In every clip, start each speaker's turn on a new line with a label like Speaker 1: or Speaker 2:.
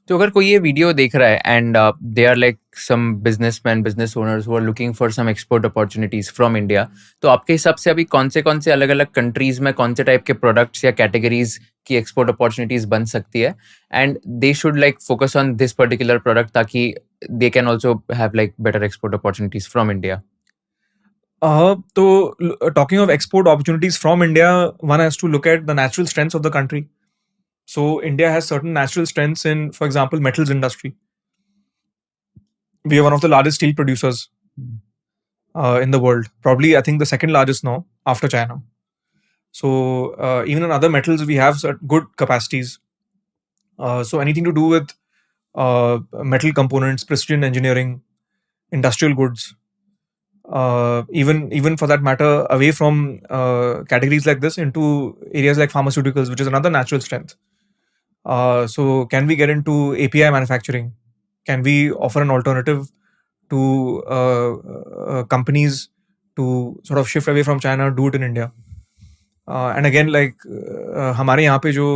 Speaker 1: तो अगर कोई ये वीडियो देख रहा है and they are like some businessman business owners who are looking for some export opportunities from India, तो आपके हिसाब से अभी कौन से अलग अलग कंट्रीज में कौन से टाइप के प्रोडक्ट्स या कैटेगरीज की एक्सपोर्ट अपॉर्चुनिटीज बन सकती है and they should like focus on this particular product ताकि they can also have like better export opportunities from India?
Speaker 2: तो talking of export opportunities from India, one has to look at the natural strengths of the country. So India has certain natural strengths in, for example, metals industry. We are one of the largest steel producers in the world. Probably, I think the second largest now after China. So even in other metals, we have good capacities. So anything to do with metal components, precision engineering, industrial goods, even for that matter, away from categories like this into areas like pharmaceuticals, which is another natural strength. So can we get into API manufacturing? Can we offer an alternative to companies to sort of shift away from China, do it in India? And again, like हमारे यहाँ पे जो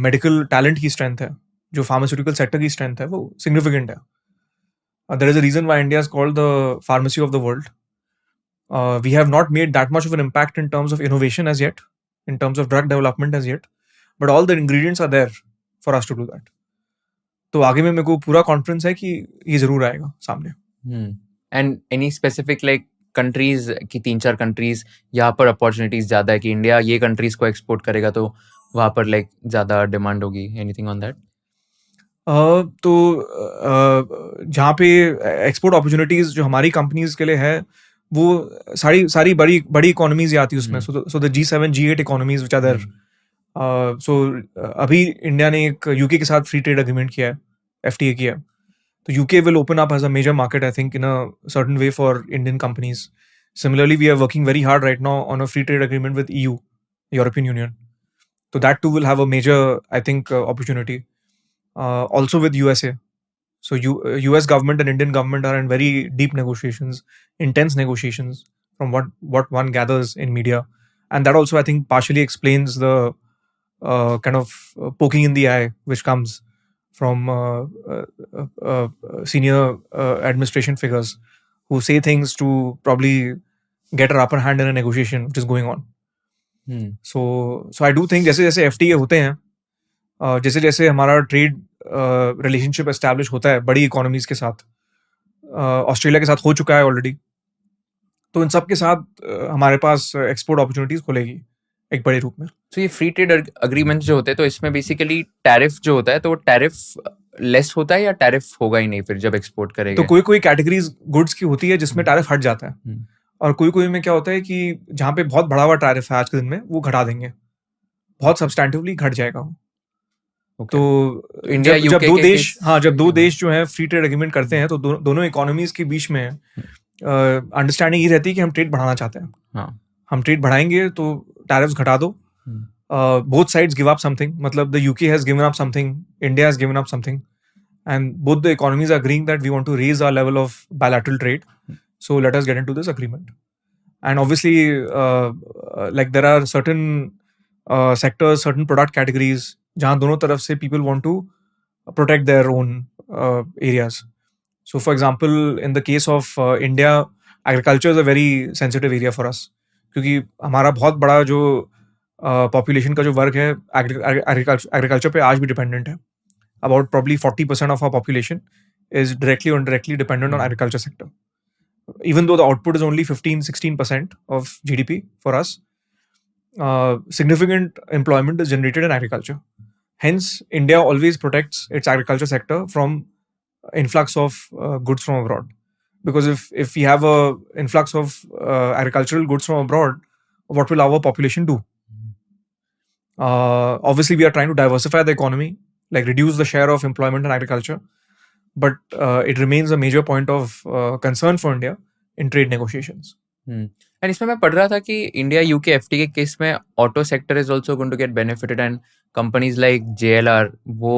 Speaker 2: medical talent की strength है, जो pharmaceutical sector की strength है, वो significant है. There is a reason why India is called the pharmacy of the world. We have not made that much of an impact in terms of innovation as yet, in terms of drug development as yet, but all the ingredients are there for us to do that. तो आगे में मेरे को पूरा confidence है कि ये जरूर आएगा सामने.
Speaker 1: And any specific like countries की 3-4 कंट्रीज यहाँ पर अपॉर्चुनिटीज ज्यादा है कि इंडिया ये कंट्रीज को एक्सपोर्ट करेगा तो वहाँ पर लाइक ज्यादा डिमांड होगी? Anything on that?
Speaker 2: तो जहाँ पे एक्सपोर्ट अपॉर्चुनिटीज जो हमारी कंपनीज के लिए है वो सारी बड़ी इकोनॉमीज आती है उसमें. So the G7 G8 economies which are there. सो अभी इंडिया ने एक यूके के साथ फ्री ट्रेड एग्रीमेंट किया है, FTA किया है. तो UK will open up as a major market I think in a certain way for Indian companies. Similarly, we are working very hard right now on a free trade agreement with EU, European Union. So that too will have a major, I think, opportunity. Also with USA. So US government and Indian government are in very deep negotiations, intense negotiations from what one gathers in media. And that also, I think, partially explains the kind of poking in the eye which comes from senior administration figures who say things to probably get an upper hand in a negotiation which is going on. So I do think जैसे FTA होते हैं, जैसे हमारा trade relationship establish होता है बड़ी economies के साथ, ऑस्ट्रेलिया के साथ हो चुका है ऑलरेडी, तो इन सब के साथ हमारे पास एक्सपोर्ट अपॉर्चुनिटीज खुलेगी एक बड़े रूप में.
Speaker 1: तो ये फ्री ट्रेड अग्रीमेंट जो होते हैं तो इसमें बेसिकली टैरिफ जो होता है तो वो टैरिफ लेस होता है या टैरिफ होगा ही नहीं फिर जब एक्सपोर्ट करेंगे?
Speaker 2: तो कोई कैटेगरीज गुड्स की होती है जिसमें टैरिफ हट जाता है, और कोई में क्या होता है कि जहाँ पे बहुत बढ़ा हुआ टैरिफ है आज के दिन में वो घटा देंगे, बहुत सब्सटैंटिवली घट जाएगा वो. तो इंडिया जब दो देश जो है फ्री ट्रेड एग्रीमेंट करते हैं तो दोनों इकोनॉमीज के बीच में अंडरस्टैंडिंग ये रहती है कि हम ट्रेड बढ़ाना चाहते हैं. हम ट्रेड बढ़ाएंगे तो टैरिफ्स घटा दो. Both sides give up something, मतलब the UK has given up something, India has given up something, and both the economies are agreeing that we want to raise our level of bilateral trade. So let us get into this agreement. And obviously, like there are certain sectors, certain product categories, जहाँ दोनों तरफ से people want to protect their own areas. So for example, in the case of India, agriculture is a very sensitive area for us. क्योंकि हमारा बहुत बड़ा जो population का जो वर्ग है agriculture पे आज भी dependent है. About probably 40% of our population is directly or indirectly dependent on agriculture sector. Even though the output is only 15-16% of GDP for us, significant employment is generated in agriculture. Hence, India always protects its agriculture sector from influx of goods from abroad. Because if we have a influx of agricultural goods from abroad, what will our population do? Obviously, we are trying to diversify the economy, like reduce the share of employment in agriculture. But it remains a major point of concern for India in trade negotiations.
Speaker 1: And इसमें मैं पढ़ रहा था कि India UK FTA के case में auto sector is also going to get benefited and companies like JLR वो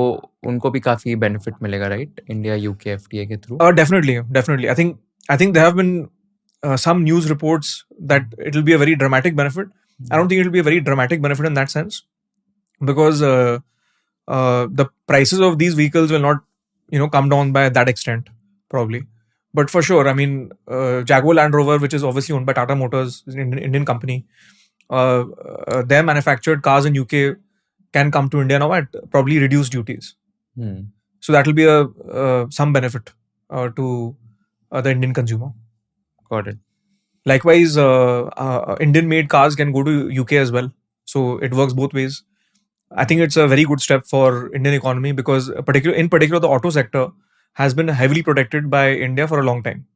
Speaker 1: उनको भी काफी बेनिफिट मिलेगा, राइट? इंडिया यूके FTA के through.
Speaker 2: Definitely. I think there have been some news reports that it will be a very dramatic benefit. I don't think it will be a very dramatic benefit in that sense, because the prices of these vehicles will not, come down by that extent, probably. But for sure, I mean, Jaguar Land Rover, which is obviously owned by Tata Motors, is an Indian company, their manufactured cars in UK can come to India now at probably reduced duties. So that will be some benefit to the Indian consumer.
Speaker 1: Got it.
Speaker 2: Likewise, Indian-made cars can go to UK as well. So it works both ways. I think it's a very good step for Indian economy because in particular, the auto sector has been heavily protected by India for a long time.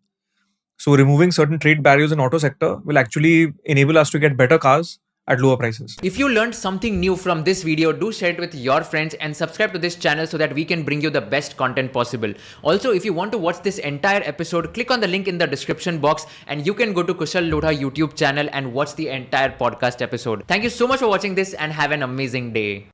Speaker 2: So removing certain trade barriers in auto sector will actually enable us to get better cars at lower prices.
Speaker 1: If you learned something new from this video, do share it with your friends and subscribe to this channel so that we can bring you the best content possible. Also, if you want to watch this entire episode, click on the link in the description box and you can go to Kushal Lodha YouTube channel and watch the entire podcast episode. Thank you so much for watching this and have an amazing day.